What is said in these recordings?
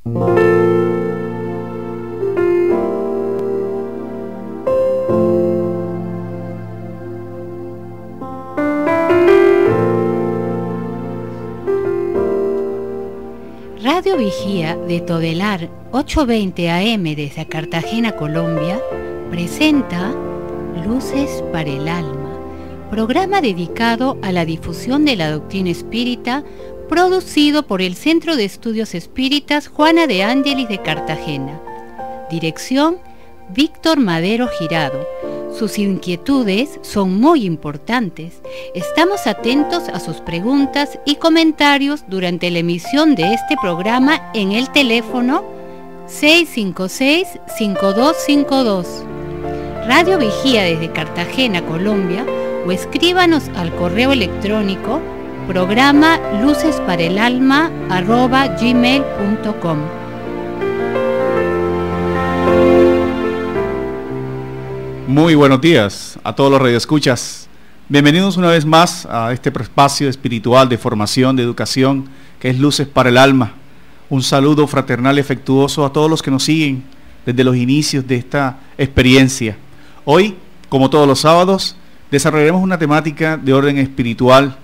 Radio Vigía de Todelar 820 AM desde Cartagena, Colombia, presenta Luces para el Alma, programa dedicado a la difusión de la doctrina espírita, producido por el Centro de Estudios Espíritas Juana de Ángelis de Cartagena. Dirección: Víctor Madero Girado. Sus inquietudes son muy importantes. Estamos atentos a sus preguntas y comentarios durante la emisión de este programa en el teléfono 656-5252. Radio Vigía desde Cartagena, Colombia, o escríbanos al correo electrónico programa lucesparaelalma@gmail.com. Muy buenos días a todos los radioescuchas. Bienvenidos una vez más a este espacio espiritual de formación, de educación, que es Luces para el Alma. Un saludo fraternal y afectuoso a todos los que nos siguen desde los inicios de esta experiencia. Hoy, como todos los sábados, desarrollaremos una temática de orden espiritual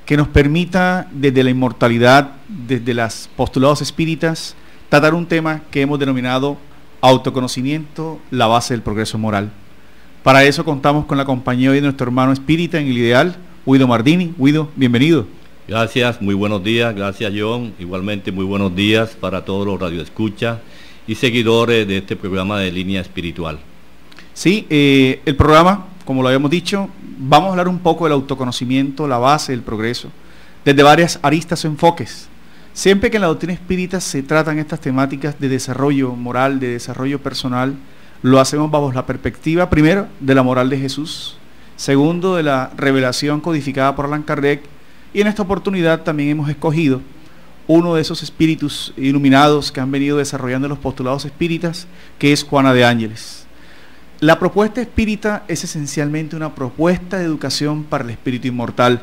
que nos permita, desde la inmortalidad, desde los postulados espíritas, tratar un tema que hemos denominado autoconocimiento, la base del progreso moral. Para eso contamos con la compañía de nuestro hermano espírita en el ideal, Guido Mardini. Guido, bienvenido. Gracias, muy buenos días, gracias John. Igualmente muy buenos días para todos los radioescuchas y seguidores de este programa de Línea Espiritual. Sí, el programa, como lo habíamos dicho, vamos a hablar un poco del autoconocimiento, la base del progreso, desde varias aristas o enfoques. Siempre que en la doctrina espírita se tratan estas temáticas de desarrollo moral, de desarrollo personal, lo hacemos bajo la perspectiva, primero, de la moral de Jesús, segundo, de la revelación codificada por Allan Kardec, y en esta oportunidad también hemos escogido uno de esos espíritus iluminados que han venido desarrollando los postulados espíritas, que es Juana de Ángeles. La propuesta espírita es esencialmente una propuesta de educación para el espíritu inmortal.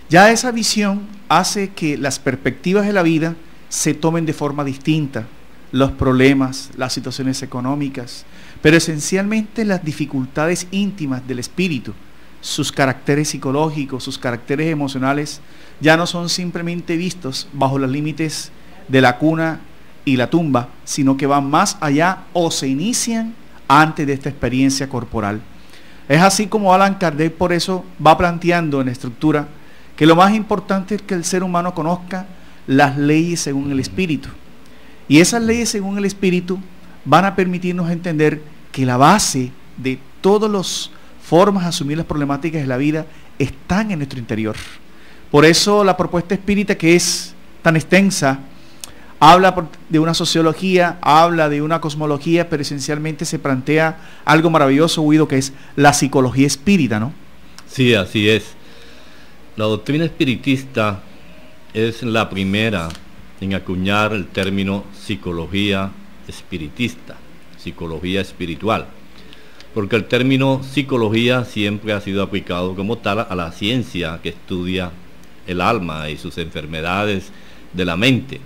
Ya esa visión hace que las perspectivas de la vida se tomen de forma distinta, los problemas, las situaciones económicas, pero esencialmente las dificultades íntimas del espíritu, sus caracteres psicológicos, sus caracteres emocionales, ya no son simplemente vistos bajo los límites de la cuna y la tumba, sino que van más allá o se inician antes de esta experiencia corporal. Es así como Allan Kardec por eso va planteando en la estructura que lo más importante es que el ser humano conozca las leyes según el espíritu. Y esas leyes según el espíritu van a permitirnos entender que la base de todas las formas de asumir las problemáticas de la vida están en nuestro interior. Por eso la propuesta espírita, que es tan extensa, habla de una sociología, habla de una cosmología, pero esencialmente se plantea algo maravilloso, Guido, que es la psicología espírita, ¿no? Sí, así es. La doctrina espiritista es la primera en acuñar el término psicología espiritista, psicología espiritual, porque el término psicología siempre ha sido aplicado como tal a la ciencia que estudia el alma y sus enfermedades de la mente,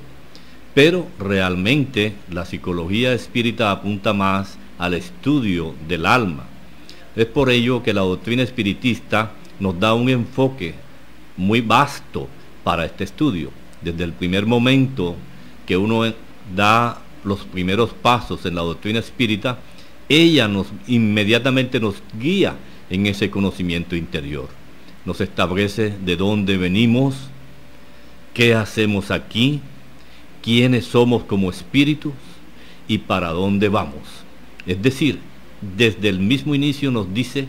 pero realmente la psicología espírita apunta más al estudio del alma. Es por ello que la doctrina espiritista nos da un enfoque muy vasto para este estudio. Desde el primer momento que uno da los primeros pasos en la doctrina espírita, ella inmediatamente nos guía en ese conocimiento interior. Nos establece de dónde venimos, qué hacemos aquí, quiénes somos como espíritus y para dónde vamos. Es decir, desde el mismo inicio nos dice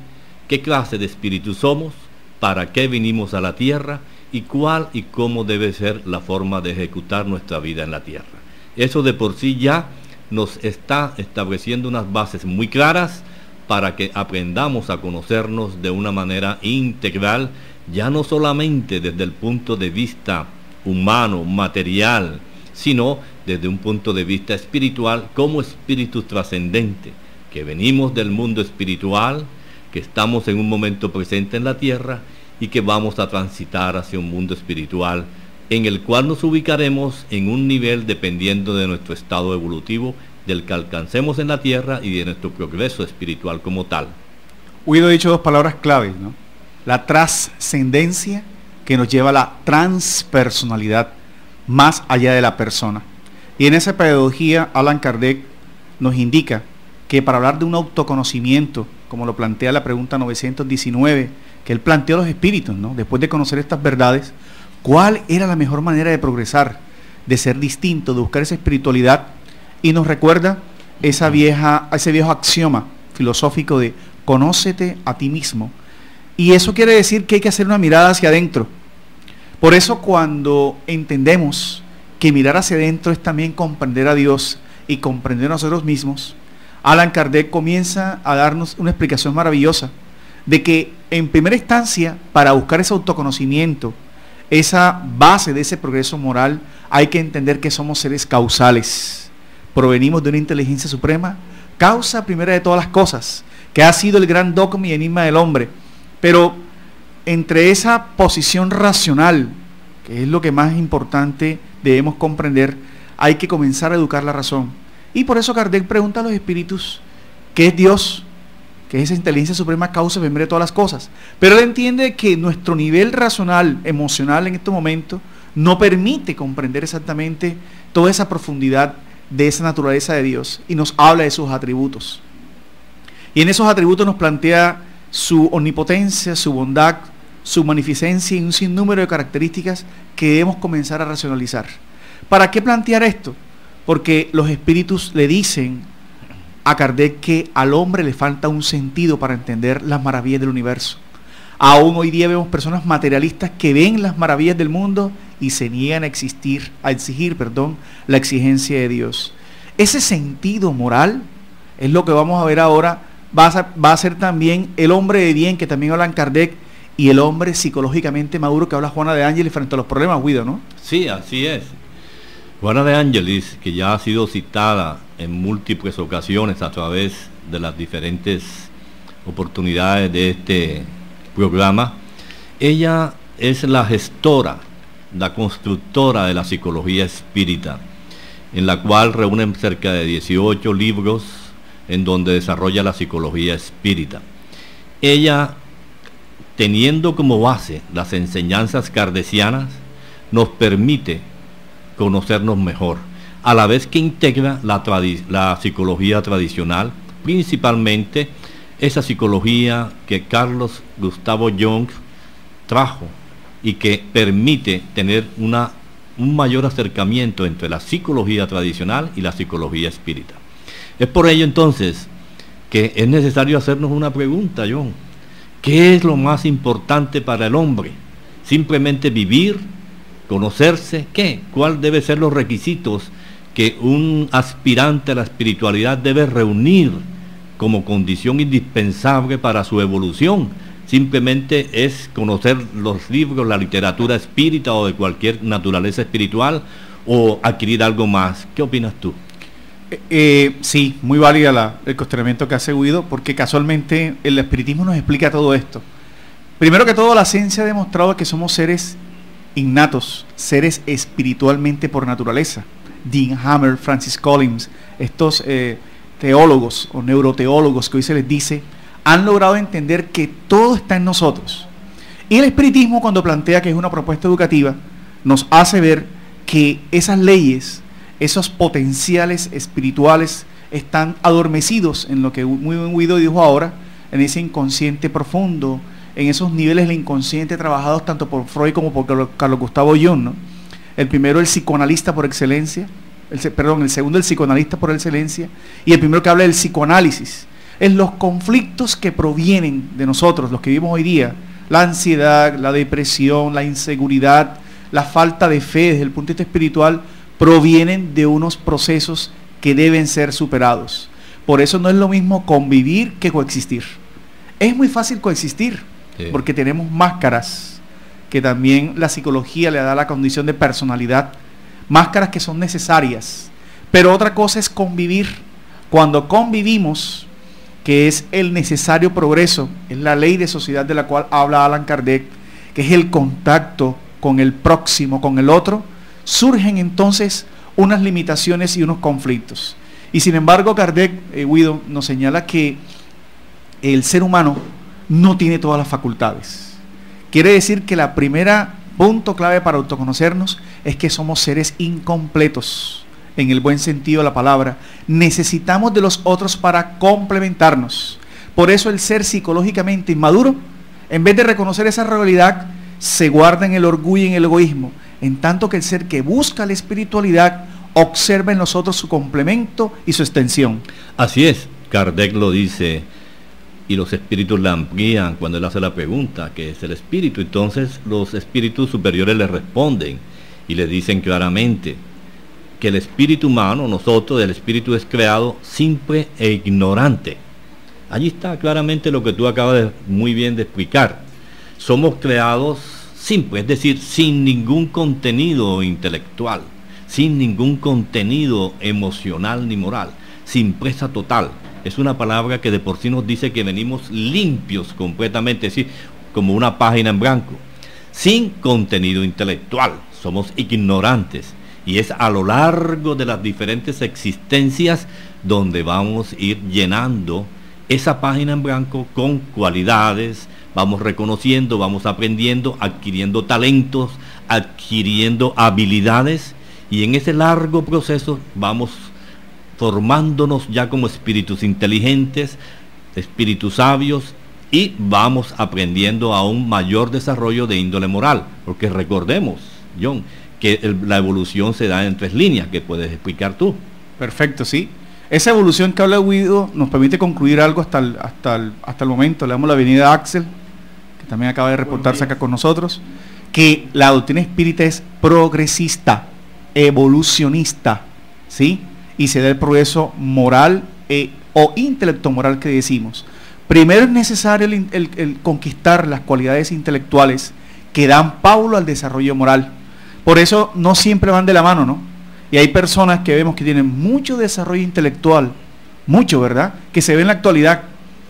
qué clase de espíritu somos, para qué vinimos a la tierra y cuál y cómo debe ser la forma de ejecutar nuestra vida en la tierra. Eso de por sí ya nos está estableciendo unas bases muy claras para que aprendamos a conocernos de una manera integral, ya no solamente desde el punto de vista humano, material, sino desde un punto de vista espiritual, como espíritus trascendentes, que venimos del mundo espiritual, que estamos en un momento presente en la tierra y que vamos a transitar hacia un mundo espiritual en el cual nos ubicaremos en un nivel dependiendo de nuestro estado evolutivo, del que alcancemos en la Tierra y de nuestro progreso espiritual como tal. Guido ha dicho dos palabras claves, ¿no? La trascendencia, que nos lleva a la transpersonalidad, más allá de la persona. Y en esa pedagogía, Allan Kardec nos indica que para hablar de un autoconocimiento, como lo plantea la pregunta 919, que él planteó a los espíritus, ¿no? Después de conocer estas verdades, ¿cuál era la mejor manera de progresar, de ser distinto, de buscar esa espiritualidad? Y nos recuerda ese viejo axioma filosófico de conócete a ti mismo. Y eso quiere decir que hay que hacer una mirada hacia adentro. Por eso cuando entendemos que mirar hacia adentro es también comprender a Dios y comprender a nosotros mismos, Allan Kardec comienza a darnos una explicación maravillosa de que en primera instancia, para buscar ese autoconocimiento, esa base de ese progreso moral, hay que entender que somos seres causales. Provenimos de una inteligencia suprema, causa primera de todas las cosas, que ha sido el gran dogma y enigma del hombre. Pero entre esa posición racional, que es lo que más importante debemos comprender, hay que comenzar a educar la razón. Y por eso Kardec pregunta a los espíritus, ¿qué es Dios? Que es esa inteligencia suprema, causa primera de todas las cosas. Pero él entiende que nuestro nivel racional, emocional en este momento, no permite comprender exactamente toda esa profundidad de esa naturaleza de Dios, y nos habla de sus atributos. Y en esos atributos nos plantea su omnipotencia, su bondad, su magnificencia y un sinnúmero de características que debemos comenzar a racionalizar. ¿Para qué plantear esto? Porque los espíritus le dicen a Kardec que al hombre le falta un sentido para entender las maravillas del universo. Aún hoy día vemos personas materialistas que ven las maravillas del mundo y se niegan a exigir la exigencia de Dios. Ese sentido moral es lo que vamos a ver ahora. Va a ser también el hombre de bien, que también habla Kardec, y el hombre psicológicamente maduro, que habla Juana de Ángelis frente a los problemas, Guido, ¿no? Sí, así es. Juana de Ángelis, que ya ha sido citada en múltiples ocasiones a través de las diferentes oportunidades de este programa, ella es la gestora, la constructora de la psicología espírita, en la cual reúnen cerca de 18 libros en donde desarrolla la psicología espírita. Ella, teniendo como base las enseñanzas kardecianas, nos permite conocernos mejor, a la vez que integra la psicología tradicional, principalmente esa psicología que Carlos Gustavo Jung trajo y que permite tener un mayor acercamiento entre la psicología tradicional y la psicología espírita. Es por ello entonces que es necesario hacernos una pregunta, John. ¿Qué es lo más importante para el hombre? ¿Simplemente vivir? ¿Conocerse? ¿Qué? ¿Cuál deben ser los requisitos que un aspirante a la espiritualidad debe reunir como condición indispensable para su evolución? Simplemente es conocer los libros, la literatura espírita o de cualquier naturaleza espiritual, o adquirir algo más. ¿Qué opinas tú? Sí, muy válida el cuestionamiento que hace Guido, porque casualmente el espiritismo nos explica todo esto. Primero que todo, la ciencia ha demostrado que somos seres innatos, seres espiritualmente por naturaleza. Dean Hammer, Francis Collins, estos teólogos o neuroteólogos que hoy se les dice, han logrado entender que todo está en nosotros. Y el espiritismo, cuando plantea que es una propuesta educativa, nos hace ver que esas leyes, esos potenciales espirituales están adormecidos en lo que muy buen Guido dijo ahora, en ese inconsciente profundo, en esos niveles del inconsciente trabajados tanto por Freud como por Carlos Gustavo Jung, ¿no? El primero, el psicoanalista por excelencia, el segundo, el psicoanalista por excelencia, y el primero que habla del psicoanálisis. Es los conflictos que provienen de nosotros, los que vivimos hoy día, la ansiedad, la depresión, la inseguridad, la falta de fe desde el punto de vista espiritual, provienen de unos procesos que deben ser superados. Por eso no es lo mismo convivir que coexistir. Es muy fácil coexistir, sí, porque tenemos máscaras, que también la psicología le da la condición de personalidad, máscaras que son necesarias. Pero otra cosa es convivir. Cuando convivimos, que es el necesario progreso, es la ley de sociedad de la cual habla Allan Kardec, que es el contacto con el próximo, con el otro, surgen entonces unas limitaciones y unos conflictos. Y sin embargo, Kardec, Guido, nos señala que el ser humano no tiene todas las facultades. Quiere decir que la primera punto clave para autoconocernos es que somos seres incompletos, en el buen sentido de la palabra. Necesitamos de los otros para complementarnos. Por eso el ser psicológicamente inmaduro, en vez de reconocer esa realidad, se guarda en el orgullo y en el egoísmo, en tanto que el ser que busca la espiritualidad observa en nosotros su complemento y su extensión. Así es, Kardec lo dice, y los espíritus la amplían cuando él hace la pregunta, ¿qué es el espíritu? Entonces los espíritus superiores le responden y le dicen claramente que el espíritu humano, nosotros, el espíritu es creado simple e ignorante. Allí está claramente lo que tú acabas muy bien de explicar. Somos creados simples, es decir, sin ningún contenido intelectual, sin ningún contenido emocional ni moral, simpleza total. Es una palabra que de por sí nos dice que venimos limpios completamente, es decir, como una página en blanco, sin contenido intelectual. Somos ignorantes. Y es a lo largo de las diferentes existencias donde vamos a ir llenando esa página en blanco con cualidades, vamos reconociendo, vamos aprendiendo, adquiriendo talentos, adquiriendo habilidades, y en ese largo proceso vamos formándonos ya como espíritus inteligentes, espíritus sabios, y vamos aprendiendo a un mayor desarrollo de índole moral, porque recordemos, John, que la evolución se da en 3 líneas, que puedes explicar tú. Perfecto, sí. Esa evolución que habla Guido nos permite concluir algo hasta el momento. Le damos la bienvenida a Axel, que también acaba de reportarse acá con nosotros, que la doctrina espírita es progresista, evolucionista, ¿sí? Y se da el progreso moral o intelecto moral que decimos. Primero es necesario el conquistar las cualidades intelectuales que dan paulo al desarrollo moral. Por eso no siempre van de la mano, ¿no? Y hay personas que vemos que tienen mucho desarrollo intelectual, mucho, ¿verdad? Que se ve en la actualidad.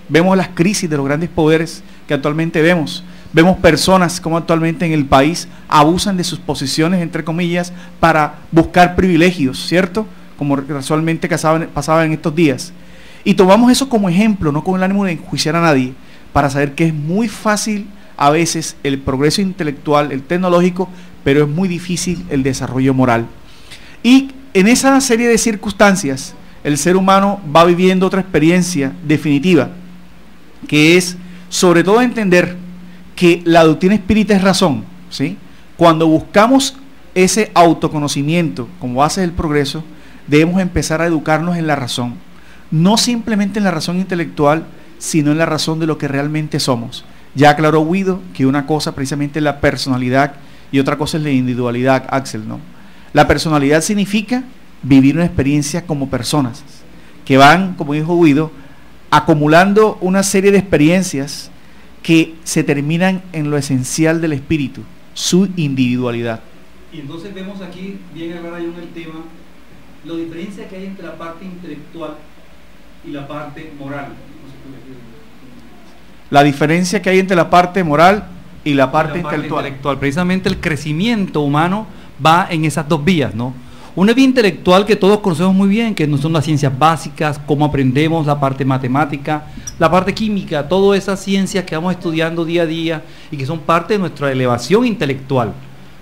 Vemos las crisis de los grandes poderes que actualmente vemos. Vemos personas como actualmente en el país abusan de sus posiciones, entre comillas, para buscar privilegios, ¿cierto? Como casualmente pasaba en estos días. Y tomamos eso como ejemplo, no con el ánimo de enjuiciar a nadie, para saber que es muy fácil a veces el progreso intelectual, el tecnológico, pero es muy difícil el desarrollo moral. Y en esa serie de circunstancias, el ser humano va viviendo otra experiencia definitiva, que es sobre todo entender que la doctrina espírita es razón, ¿sí? Cuando buscamos ese autoconocimiento como base del progreso, debemos empezar a educarnos en la razón, no simplemente en la razón intelectual, sino en la razón de lo que realmente somos. Ya aclaró Guido que una cosa precisamente es la personalidad y otra cosa es la individualidad, Axel, ¿no? La personalidad significa vivir una experiencia como personas, que van, como dijo Guido, acumulando una serie de experiencias que se terminan en lo esencial del espíritu, su individualidad. Y entonces vemos aquí, bien aclara yo en el tema, la diferencia que hay entre la parte intelectual y la parte moral. La diferencia que hay entre la parte moral y la parte intelectual. Precisamente el crecimiento humano va en esas dos vías, ¿no? Una vía intelectual que todos conocemos muy bien, que no son las ciencias básicas, cómo aprendemos la parte matemática, la parte química, todas esas ciencias que vamos estudiando día a día y que son parte de nuestra elevación intelectual.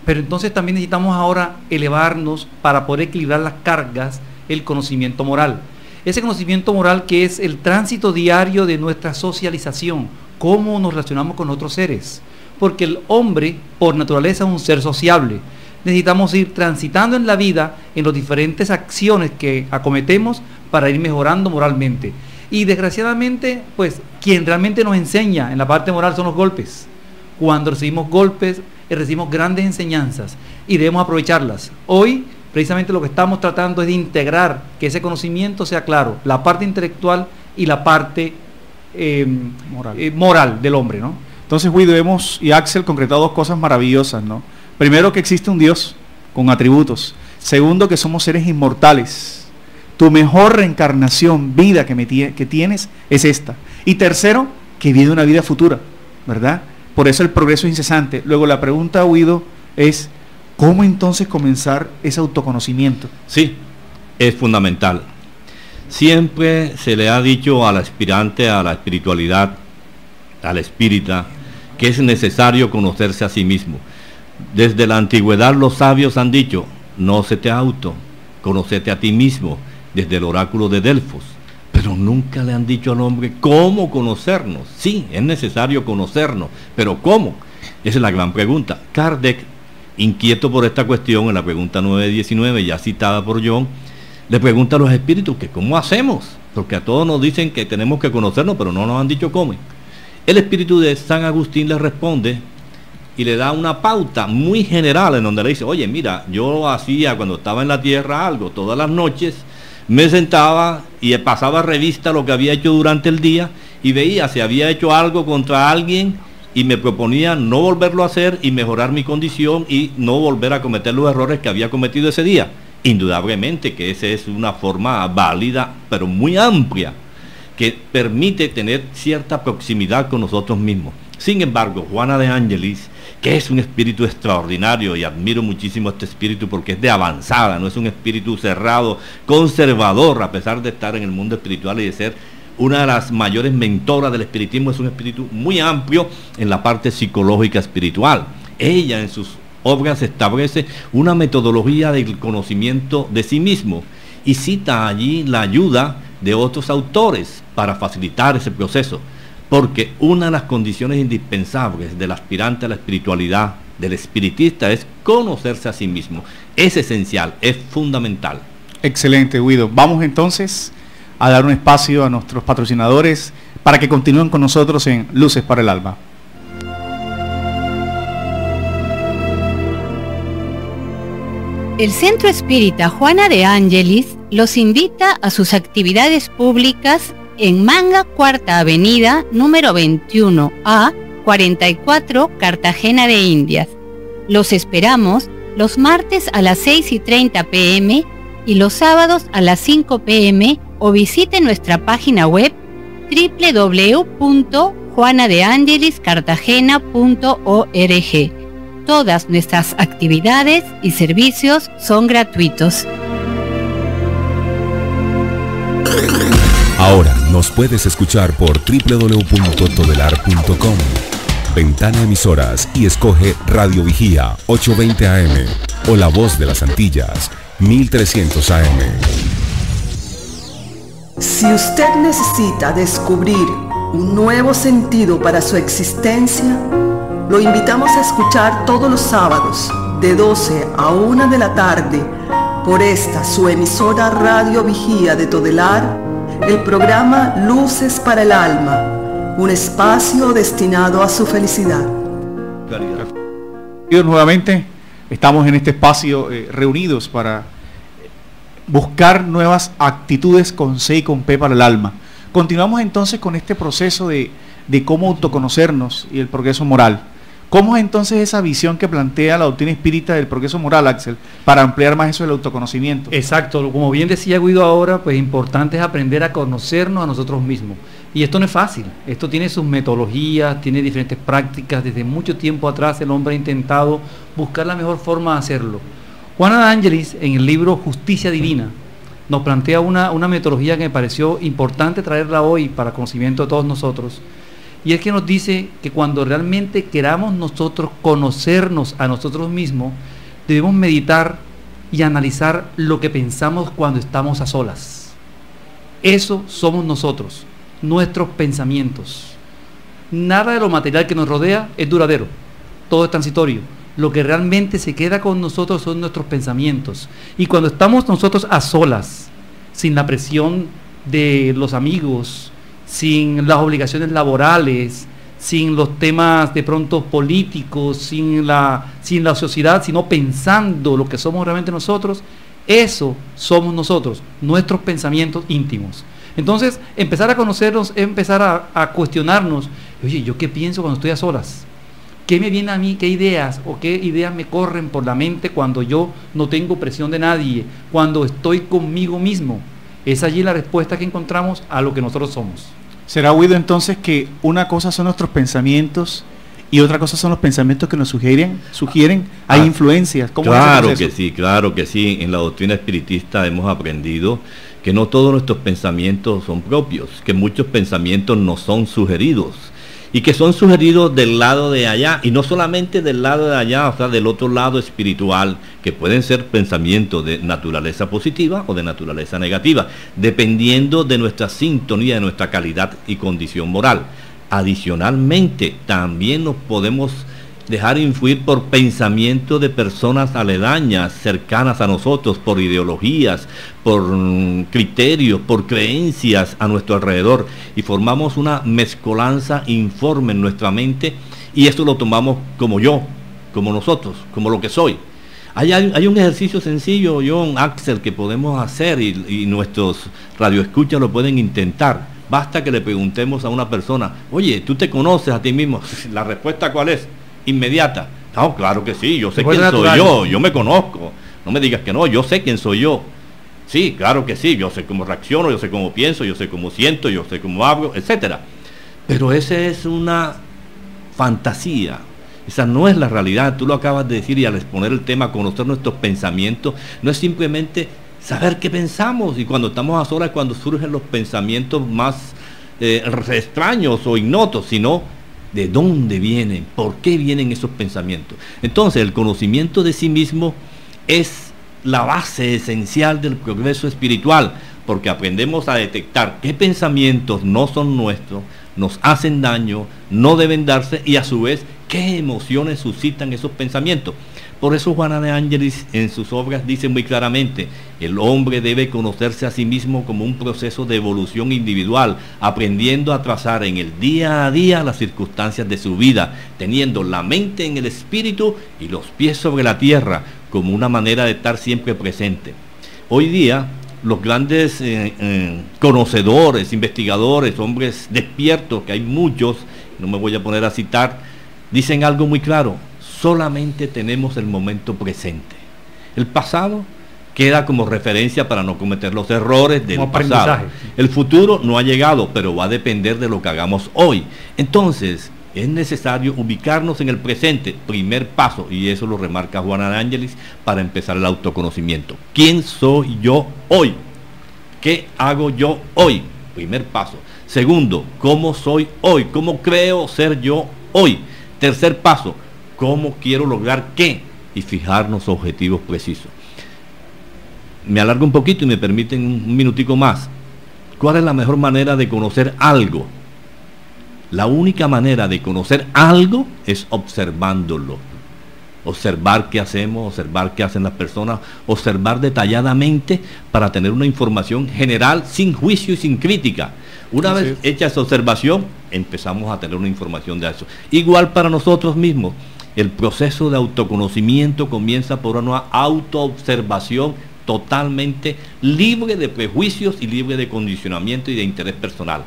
Pero entonces también necesitamos ahora elevarnos para poder equilibrar las cargas, el conocimiento moral. Ese conocimiento moral que es el tránsito diario de nuestra socialización, cómo nos relacionamos con otros seres. Porque el hombre, por naturaleza, es un ser sociable. Necesitamos ir transitando en la vida en las diferentes acciones que acometemos para ir mejorando moralmente. Y desgraciadamente, pues, quien realmente nos enseña en la parte moral son los golpes. Cuando recibimos golpes, recibimos grandes enseñanzas y debemos aprovecharlas. Hoy, precisamente lo que estamos tratando es de integrar, que ese conocimiento sea claro, la parte intelectual y la parte moral del hombre, ¿no? Entonces, Guido, hemos y Axel concretado dos cosas maravillosas, ¿no? Primero, que existe un Dios con atributos. Segundo, que somos seres inmortales. Tu mejor reencarnación, vida que tienes es esta. Y tercero, que viene una vida futura, ¿verdad? Por eso el progreso es incesante. Luego la pregunta, Guido, es cómo entonces comenzar ese autoconocimiento. Sí, es fundamental. Siempre se le ha dicho al aspirante a la espiritualidad, al espírita, que es necesario conocerse a sí mismo. Desde la antigüedad los sabios han dicho, nócete auto, conócete a ti mismo, desde el oráculo de Delfos. Pero nunca le han dicho al hombre cómo conocernos. Sí, es necesario conocernos, pero ¿cómo? Esa es la gran pregunta. Kardec, inquieto por esta cuestión, en la pregunta 919, ya citada por John, le pregunta a los espíritus que cómo hacemos, porque a todos nos dicen que tenemos que conocernos, pero no nos han dicho cómo. El espíritu de San Agustín le responde y le da una pauta muy general en donde le dice, oye, mira, yo hacía cuando estaba en la tierra algo, todas las noches me sentaba y pasaba revista lo que había hecho durante el día y veía si había hecho algo contra alguien y me proponía no volverlo a hacer y mejorar mi condición y no volver a cometer los errores que había cometido ese día. Indudablemente que esa es una forma válida, pero muy amplia, que permite tener cierta proximidad con nosotros mismos. Sin embargo, Juana de Ángelis, que es un espíritu extraordinario, y admiro muchísimo este espíritu porque es de avanzada, no es un espíritu cerrado, conservador, a pesar de estar en el mundo espiritual y de ser una de las mayores mentoras del espiritismo, es un espíritu muy amplio en la parte psicológica espiritual. Ella en sus obras establece una metodología del conocimiento de sí mismo y cita allí la ayuda de otros autores para facilitar ese proceso, porque una de las condiciones indispensables del aspirante a la espiritualidad, del espiritista, es conocerse a sí mismo. Es esencial, es fundamental. Excelente, Guido. Vamos entonces a dar un espacio a nuestros patrocinadores para que continúen con nosotros en Luces para el Alma. El Centro Espírita Juana de Ángelis los invita a sus actividades públicas en Manga, Cuarta Avenida, número 21A, 44, Cartagena de Indias. Los esperamos los martes a las 6:30 p.m. y los sábados a las 5 p.m. o visite nuestra página web www.juanadeangeliscartagena.org. Todas nuestras actividades y servicios son gratuitos. Ahora nos puedes escuchar por www.todelar.com. Ventana Emisoras y escoge Radio Vigía 820 AM o La Voz de las Antillas 1300 AM. Si usted necesita descubrir un nuevo sentido para su existencia, lo invitamos a escuchar todos los sábados de 12 a 1 de la tarde por esta su emisora Radio Vigía de Todelar, el programa Luces para el Alma, un espacio destinado a su felicidad. Nuevamente estamos en este espacio reunidos para buscar nuevas actitudes con C y con P para el alma. Continuamos entonces con este proceso de cómo autoconocernos y el progreso moral. ¿Cómo es entonces esa visión que plantea la doctrina espírita del progreso moral, Axel, para ampliar más eso del autoconocimiento? Exacto, como bien decía Guido ahora, pues importante es aprender a conocernos a nosotros mismos. Y esto no es fácil, esto tiene sus metodologías, tiene diferentes prácticas. Desde mucho tiempo atrás el hombre ha intentado buscar la mejor forma de hacerlo. Juana de Ángelis, en el libro Justicia Divina, nos plantea una metodología que me pareció importante traerla hoy para conocimiento de todos nosotros. Y es que nos dice que cuando realmente queramos nosotros conocernos a nosotros mismos, debemos meditar y analizar lo que pensamos cuando estamos a solas. Eso somos nosotros, nuestros pensamientos. Nada de lo material que nos rodea es duradero, todo es transitorio. Lo que realmente se queda con nosotros son nuestros pensamientos. Y cuando estamos nosotros a solas, sin la presión de los amigos, sin las obligaciones laborales, sin los temas de pronto políticos, sin la sociedad, sino pensando lo que somos realmente nosotros, eso somos nosotros, nuestros pensamientos íntimos. Entonces, empezar a conocernos es empezar a cuestionarnos, oye, ¿yo qué pienso cuando estoy a solas? ¿Qué me viene a mí? ¿Qué ideas me corren por la mente cuando yo no tengo presión de nadie, cuando estoy conmigo mismo? Es allí la respuesta que encontramos a lo que nosotros somos. ¿Será, Guido, entonces que una cosa son nuestros pensamientos y otra cosa son los pensamientos que nos sugieren, hay influencias. ¿Cómo claro es ese proceso? Claro que sí. En la doctrina espiritista hemos aprendido que no todos nuestros pensamientos son propios, que muchos pensamientos nos son sugeridos, y que son sugeridos del lado de allá, y no solamente del lado de allá, o sea, del otro lado espiritual, que pueden ser pensamientos de naturaleza positiva o de naturaleza negativa, dependiendo de nuestra sintonía, de nuestra calidad y condición moral. Adicionalmente, también nos podemos dejar influir por pensamientos de personas aledañas, cercanas a nosotros, por ideologías, por criterios, por creencias a nuestro alrededor, y formamos una mezcolanza informe en nuestra mente, y esto lo tomamos como yo, como nosotros, como lo que soy. Hay un ejercicio sencillo, John, Axel, que podemos hacer, y nuestros radioescuchas lo pueden intentar. Basta que le preguntemos a una persona: oye, ¿tú te conoces a ti mismo? La respuesta, ¿cuál es? Inmediata. No, claro que sí, yo sé quién soy yo me conozco. No me digas que no, yo sé quién soy yo. Sí, claro que sí, yo sé cómo reacciono, yo sé cómo pienso, yo sé cómo siento, yo sé cómo hablo, etcétera. Pero esa es una fantasía. Esa no es la realidad. Tú lo acabas de decir, y al exponer el tema, conocer nuestros pensamientos, no es simplemente saber qué pensamos, y cuando estamos a solas, cuando surgen los pensamientos más extraños o ignotos, sino de dónde vienen, por qué vienen esos pensamientos. Entonces, el conocimiento de sí mismo es la base esencial del progreso espiritual, porque aprendemos a detectar qué pensamientos no son nuestros, nos hacen daño, no deben darse, y a su vez qué emociones suscitan esos pensamientos. Por eso Juana de Ángelis en sus obras dice muy claramente: el hombre debe conocerse a sí mismo como un proceso de evolución individual, aprendiendo a trazar en el día a día las circunstancias de su vida, teniendo la mente en el espíritu y los pies sobre la tierra, como una manera de estar siempre presente. Hoy día, los grandes conocedores, investigadores, hombres despiertos, que hay muchos, no me voy a poner a citar, dicen algo muy claro: solamente tenemos el momento presente. El pasado queda como referencia para no cometer los errores del pasado. El futuro no ha llegado, pero va a depender de lo que hagamos hoy. Entonces, es necesario ubicarnos en el presente, primer paso, y eso lo remarca Juana de Ángelis, para empezar el autoconocimiento. ¿Quién soy yo hoy? ¿Qué hago yo hoy? Primer paso. Segundo, ¿cómo soy hoy? ¿Cómo creo ser yo hoy? Tercer paso, ¿cómo quiero lograr qué? Y fijarnos objetivos precisos. Me alargo un poquito y me permiten un minutico más. ¿Cuál es la mejor manera de conocer algo? La única manera de conocer algo es observándolo. Observar qué hacemos, observar qué hacen las personas, observar detalladamente para tener una información general sin juicio y sin crítica. Una vez hecha esa observación, empezamos a tener una información de eso. Igual para nosotros mismos. El proceso de autoconocimiento comienza por una autoobservación totalmente libre de prejuicios y libre de condicionamiento y de interés personal.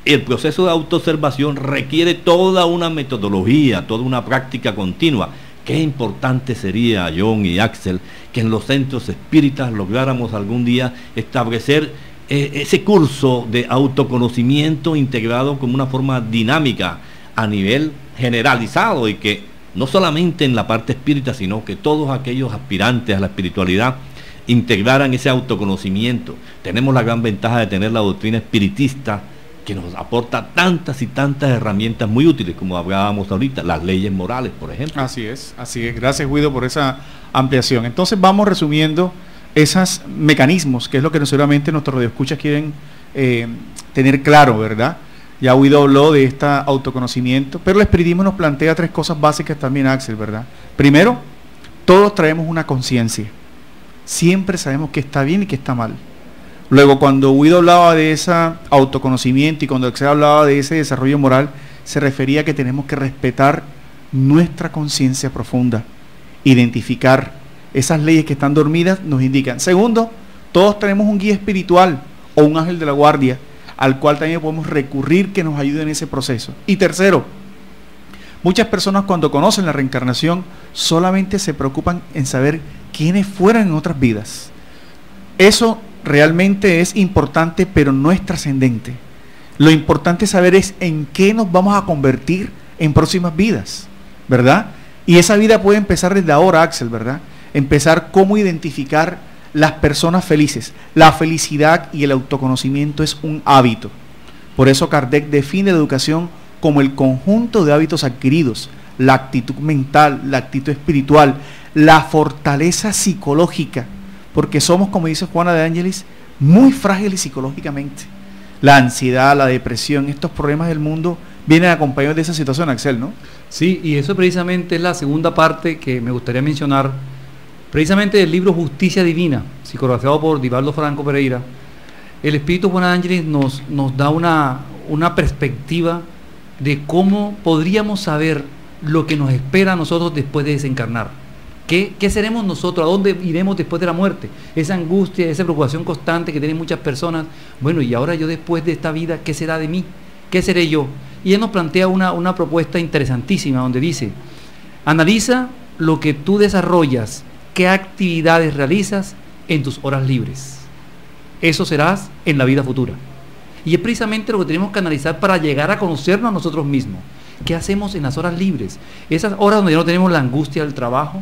El proceso de autoobservación requiere toda una metodología, toda una práctica continua. Qué importante sería, John y Axel, que en los centros espíritas lográramos algún día establecer ese curso de autoconocimiento integrado como una forma dinámica a nivel generalizado, y que no solamente en la parte espírita, sino que todos aquellos aspirantes a la espiritualidad integraran ese autoconocimiento. Tenemos la gran ventaja de tener la doctrina espiritista, que nos aporta tantas y tantas herramientas muy útiles, como hablábamos ahorita, las leyes morales, por ejemplo. Así es. Gracias, Guido, por esa ampliación. Entonces vamos resumiendo esos mecanismos, que es lo que seguramente nuestros radioescuchas quieren tener claro, ¿verdad? Ya Guido habló de este autoconocimiento, pero el espiritismo nos plantea tres cosas básicas también, Axel, ¿verdad? Primero, todos traemos una conciencia. Siempre sabemos qué está bien y qué está mal. Luego, cuando Guido hablaba de ese autoconocimiento y cuando Axel hablaba de ese desarrollo moral, se refería a que tenemos que respetar nuestra conciencia profunda, identificar esas leyes que están dormidas, nos indican. Segundo, todos tenemos un guía espiritual o un ángel de la guardia, al cual también podemos recurrir, que nos ayude en ese proceso. Y tercero, muchas personas cuando conocen la reencarnación solamente se preocupan en saber quiénes fueron en otras vidas. Eso realmente es importante, pero no es trascendente. Lo importante saber es en qué nos vamos a convertir en próximas vidas. ¿verdad? Y esa vida puede empezar desde ahora, Axel, ¿verdad? Empezar cómo identificar las personas felices. La felicidad y el autoconocimiento es un hábito. Por eso Kardec define la educación como el conjunto de hábitos adquiridos, la actitud mental, la actitud espiritual, la fortaleza psicológica, porque somos, como dice Juana de Ángelis, muy frágiles psicológicamente. La ansiedad, la depresión, estos problemas del mundo vienen acompañados de esa situación, Axel, ¿no? Sí, y eso precisamente es la segunda parte que me gustaría mencionar, precisamente del libro Justicia Divina, psicografiado por Divaldo Franco Pereira. El espíritu Juana de Ángelis nos da una perspectiva de cómo podríamos saber lo que nos espera a nosotros después de desencarnar. ¿Qué seremos nosotros? ¿A dónde iremos después de la muerte? Esa angustia, esa preocupación constante que tienen muchas personas. Bueno, y ahora yo después de esta vida, ¿qué será de mí? ¿Qué seré yo? Y él nos plantea una propuesta interesantísima donde dice: analiza lo que tú desarrollas, qué actividades realizas en tus horas libres. Eso serás en la vida futura. Y es precisamente lo que tenemos que analizar para llegar a conocernos a nosotros mismos. ¿Qué hacemos en las horas libres? Esas horas donde no tenemos la angustia del trabajo,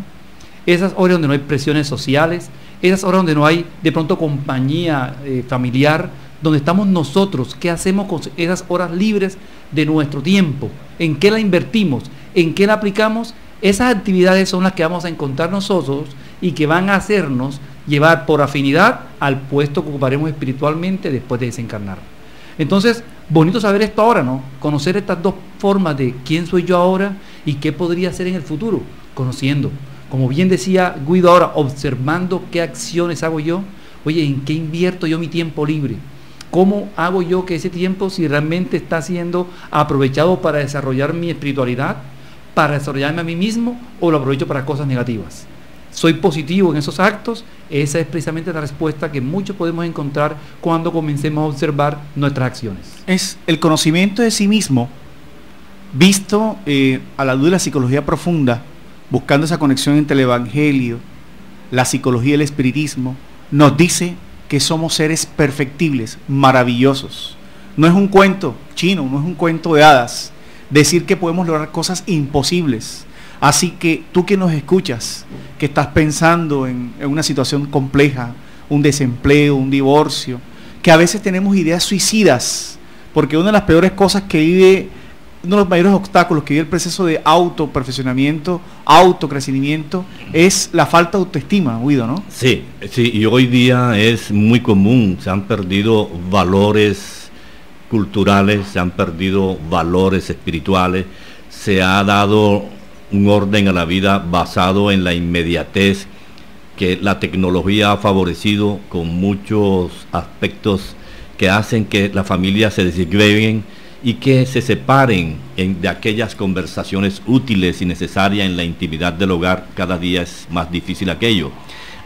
esas horas donde no hay presiones sociales, esas horas donde no hay de pronto compañía familiar, donde estamos nosotros. ¿Qué hacemos con esas horas libres de nuestro tiempo? ¿En qué la invertimos? ¿En qué la aplicamos? Esas actividades son las que vamos a encontrar nosotros y que van a hacernos llevar por afinidad al puesto que ocuparemos espiritualmente después de desencarnar. Entonces, bonito saber esto ahora, ¿no? Conocer estas dos formas de quién soy yo ahora y qué podría ser en el futuro, conociendo. Como bien decía Guido ahora, observando qué acciones hago yo. Oye, ¿en qué invierto yo mi tiempo libre? ¿Cómo hago yo que ese tiempo, si realmente está siendo aprovechado para desarrollar mi espiritualidad, para desarrollarme a mí mismo, o lo aprovecho para cosas negativas? ¿Soy positivo en esos actos? Esa es precisamente la respuesta que muchos podemos encontrar cuando comencemos a observar nuestras acciones. Es el conocimiento de sí mismo, visto a la luz de la psicología profunda, buscando esa conexión entre el Evangelio, la psicología y el espiritismo, nos dice que somos seres perfectibles, maravillosos. No es un cuento chino, no es un cuento de hadas, decir que podemos lograr cosas imposibles. Así que tú que nos escuchas, que estás pensando en una situación compleja, un desempleo, un divorcio, que a veces tenemos ideas suicidas, porque una de las peores cosas que vive, uno de los mayores obstáculos que vive el proceso de autoperfeccionamiento, autocrecimiento, es la falta de autoestima, Guido, ¿no? Sí, y hoy día es muy común, se han perdido valores culturales, se han perdido valores espirituales, se ha dado un orden a la vida basado en la inmediatez que la tecnología ha favorecido, con muchos aspectos que hacen que las familias se desagreguen y que se separen de aquellas conversaciones útiles y necesarias en la intimidad del hogar. Cada día es más difícil aquello.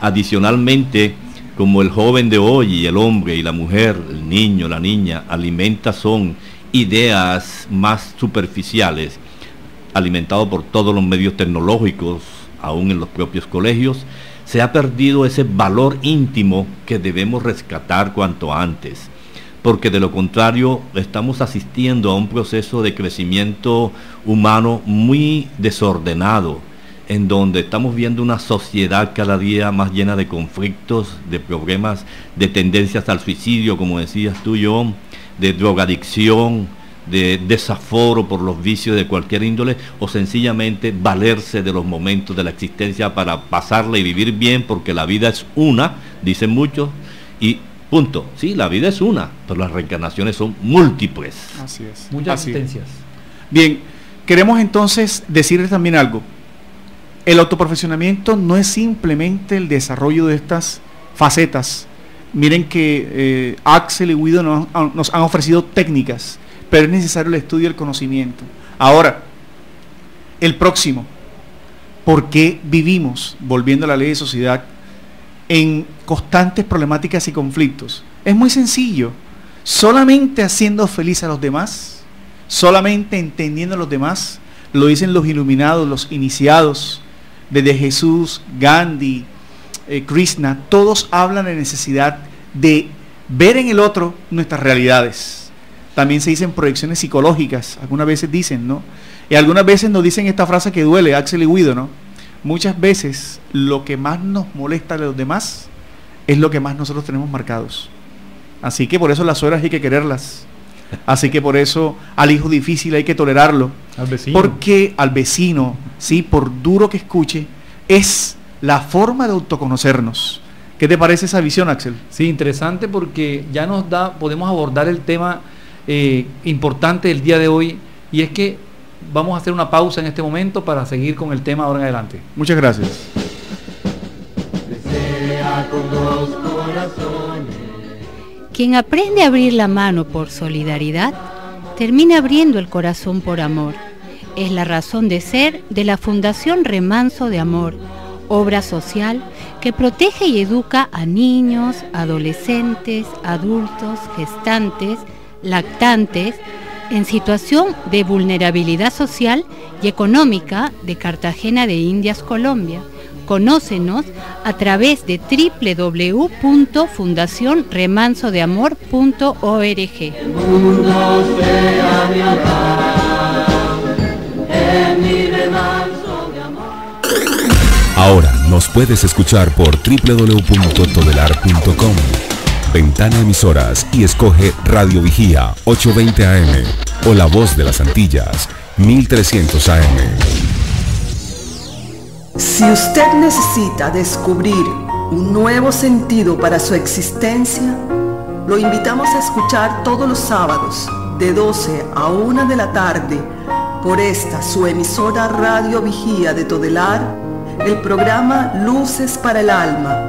Adicionalmente, como el joven de hoy y el hombre y la mujer, el niño, la niña, son ideas más superficiales, alimentado por todos los medios tecnológicos, aún en los propios colegios, se ha perdido ese valor íntimo que debemos rescatar cuanto antes, porque de lo contrario estamos asistiendo a un proceso de crecimiento humano muy desordenado, en donde estamos viendo una sociedad cada día más llena de conflictos, de problemas, de tendencias al suicidio, como decías tú, John, de drogadicción, de desaforo por los vicios de cualquier índole, o sencillamente valerse de los momentos de la existencia para pasarla y vivir bien, porque la vida es una, dicen muchos, y punto. Sí, la vida es una, pero las reencarnaciones son múltiples. Así es. Muchas existencias. Bien, queremos entonces decirles también algo. El autoprofesionamiento no es simplemente el desarrollo de estas facetas. Miren que Axel y Guido nos han ofrecido técnicas, pero es necesario el estudio y el conocimiento. Ahora, el próximo, ¿por qué vivimos, volviendo a la ley de sociedad, en constantes problemáticas y conflictos? Es muy sencillo. Solamente haciendo feliz a los demás, solamente entendiendo a los demás, lo dicen los iluminados, los iniciados, desde Jesús, Gandhi, Krishna, todos hablan de necesidad de ver en el otro nuestras realidades, también se dicen proyecciones psicológicas, algunas veces dicen, ¿no? Y algunas veces nos dicen esta frase que duele, Axel y Guido, ¿no? Muchas veces lo que más nos molesta de los demás es lo que más nosotros tenemos marcados. Así que por eso las suegras hay que quererlas. Así que por eso al hijo difícil hay que tolerarlo. Al vecino. Porque al vecino, sí, por duro que escuche, es la forma de autoconocernos. ¿Qué te parece esa visión, Axel? Sí, interesante porque ya podemos abordar el tema importante del día de hoy, y es que vamos a hacer una pausa en este momento para seguir con el tema ahora en adelante. Muchas gracias. Quien aprende a abrir la mano por solidaridad, termina abriendo el corazón por amor. Es la razón de ser de la Fundación Remanso de Amor, obra social que protege y educa a niños, adolescentes, adultos, gestantes, lactantes, en situación de vulnerabilidad social y económica de Cartagena de Indias, Colombia. Conócenos a través de www.fundacionremansodeamor.org. Ahora nos puedes escuchar por www.todelar.com. Ventana Emisoras y escoge Radio Vigía 820 AM o La Voz de las Antillas 1300 AM. Si usted necesita descubrir un nuevo sentido para su existencia, lo invitamos a escuchar todos los sábados de 12 a 1 de la tarde por esta su emisora Radio Vigía de Todelar, el programa Luces para el Alma,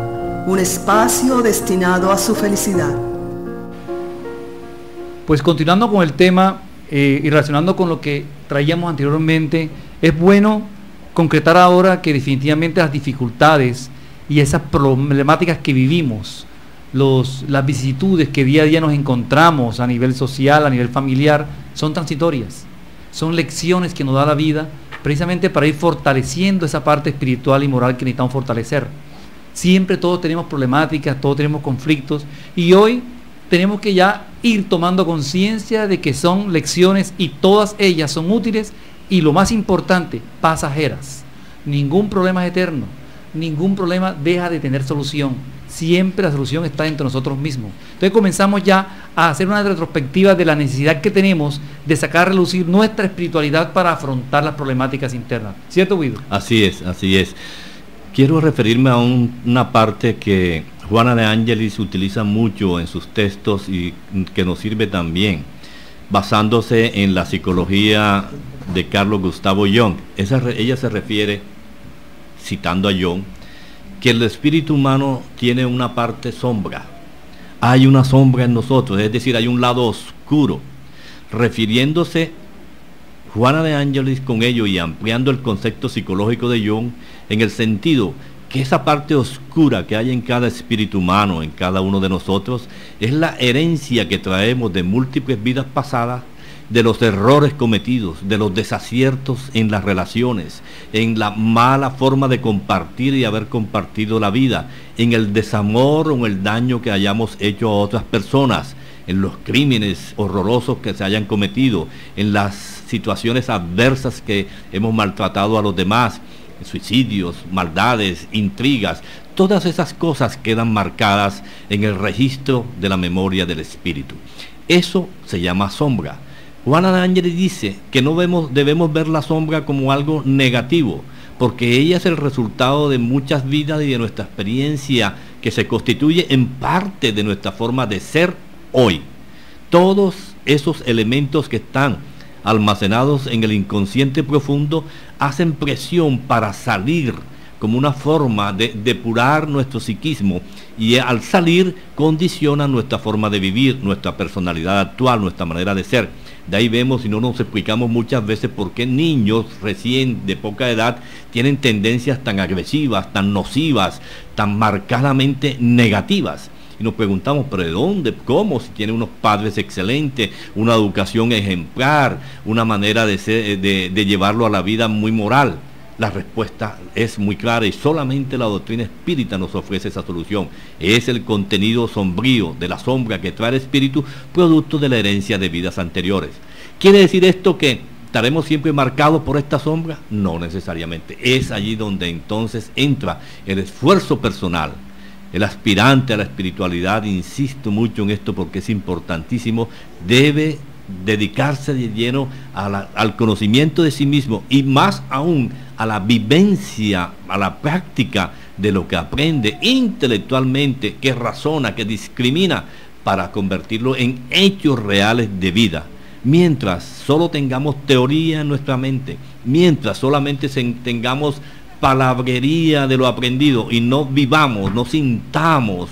un espacio destinado a su felicidad. Pues continuando con el tema y relacionando con lo que traíamos anteriormente, es bueno concretar ahora que definitivamente las dificultades y esas problemáticas que vivimos, las vicisitudes que día a día nos encontramos a nivel social, a nivel familiar, son transitorias, son lecciones que nos da la vida precisamente para ir fortaleciendo esa parte espiritual y moral que necesitamos fortalecer. Siempre todos tenemos problemáticas, todos tenemos conflictos, y hoy tenemos que ya ir tomando conciencia de que son lecciones y todas ellas son útiles y, lo más importante, pasajeras. Ningún problema es eterno, ningún problema deja de tener solución. Siempre la solución está entre nosotros mismos. Entonces comenzamos ya a hacer una retrospectiva de la necesidad que tenemos de sacar a relucir nuestra espiritualidad para afrontar las problemáticas internas. ¿Cierto, Guido? Así es, así es. Quiero referirme a una parte que Juana de Ángelis utiliza mucho en sus textos y que nos sirve también, basándose en la psicología de Carlos Gustavo Jung. Ella se refiere, citando a Jung, que el espíritu humano tiene una parte sombra. Hay una sombra en nosotros, es decir, hay un lado oscuro. Refiriéndose Juana de Ángelis con ello y ampliando el concepto psicológico de Jung en el sentido que esa parte oscura que hay en cada espíritu humano, en cada uno de nosotros, es la herencia que traemos de múltiples vidas pasadas, de los errores cometidos, de los desaciertos en las relaciones, en la mala forma de compartir y haber compartido la vida, en el desamor o en el daño que hayamos hecho a otras personas, en los crímenes horrorosos que se hayan cometido, en las situaciones adversas que hemos maltratado a los demás, suicidios, maldades, intrigas. Todas esas cosas quedan marcadas en el registro de la memoria del espíritu. Eso se llama sombra. Juana de Ángelis dice que no debemos ver la sombra como algo negativo, porque ella es el resultado de muchas vidas y de nuestra experiencia, que se constituye en parte de nuestra forma de ser hoy. Todos esos elementos que están almacenados en el inconsciente profundo hacen presión para salir como una forma de depurar nuestro psiquismo, y al salir condicionan nuestra forma de vivir, nuestra personalidad actual, nuestra manera de ser. De ahí vemos, y no nos explicamos muchas veces, por qué niños recién de poca edad tienen tendencias tan agresivas, tan nocivas, tan marcadamente negativas. Y nos preguntamos, ¿pero de dónde? ¿Cómo? Si tiene unos padres excelentes, una educación ejemplar, una manera de llevarlo a la vida muy moral. La respuesta es muy clara y solamente la doctrina espírita nos ofrece esa solución. Es el contenido sombrío de la sombra que trae el espíritu, producto de la herencia de vidas anteriores. ¿Quiere decir esto que estaremos siempre marcados por esta sombra? No necesariamente. Es allí donde entonces entra el esfuerzo personal. El aspirante a la espiritualidad, insisto mucho en esto porque es importantísimo, debe dedicarse de lleno al conocimiento de sí mismo y más aún a la vivencia, a la práctica de lo que aprende intelectualmente, que razona, que discrimina, para convertirlo en hechos reales de vida. Mientras solo tengamos teoría en nuestra mente, mientras solamente tengamos palabrería de lo aprendido y no vivamos, no sintamos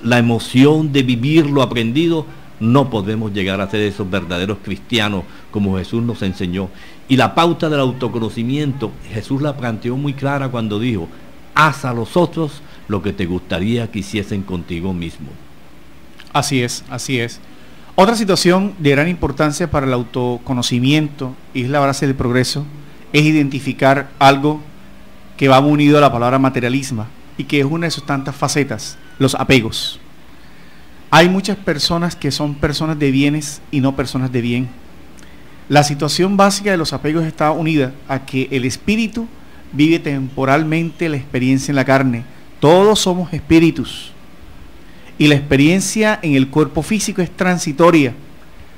la emoción de vivir lo aprendido, no podemos llegar a ser esos verdaderos cristianos como Jesús nos enseñó. Y la pauta del autoconocimiento, Jesús la planteó muy clara cuando dijo: haz a los otros lo que te gustaría que hiciesen contigo mismo. Así es, así es. Otra situación de gran importancia para el autoconocimiento, y es la base del progreso, es identificar algo que va unido a la palabra materialismo y que es una de sus tantas facetas, los apegos. Hay muchas personas que son personas de bienes y no personas de bien. La situación básica de los apegos está unida a que el espíritu vive temporalmente la experiencia en la carne. Todos somos espíritus y la experiencia en el cuerpo físico es transitoria,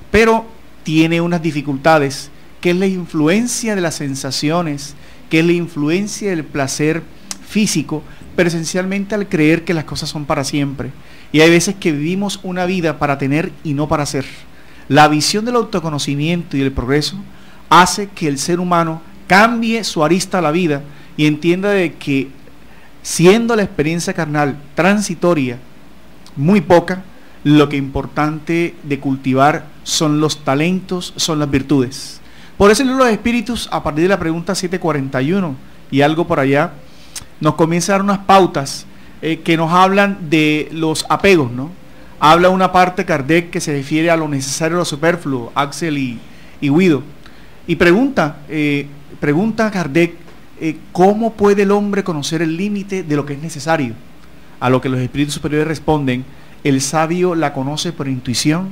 pero tiene unas dificultades, que es la influencia de las sensaciones, que es la influencia del placer físico, pero esencialmente al creer que las cosas son para siempre. Y hay veces que vivimos una vida para tener y no para ser. La visión del autoconocimiento y del progreso hace que el ser humano cambie su arista a la vida y entienda de que, siendo la experiencia carnal transitoria, muy poca, lo que es importante de cultivar son los talentos, son las virtudes. Por eso en los espíritus, a partir de la pregunta 741 y algo por allá, nos comienza a dar unas pautas que nos hablan de los apegos, ¿no? Habla una parte Kardec que se refiere a lo necesario y lo superfluo, Axel y Guido. Y pregunta Kardec, ¿cómo puede el hombre conocer el límite de lo que es necesario? A lo que los espíritus superiores responden: el sabio la conoce por intuición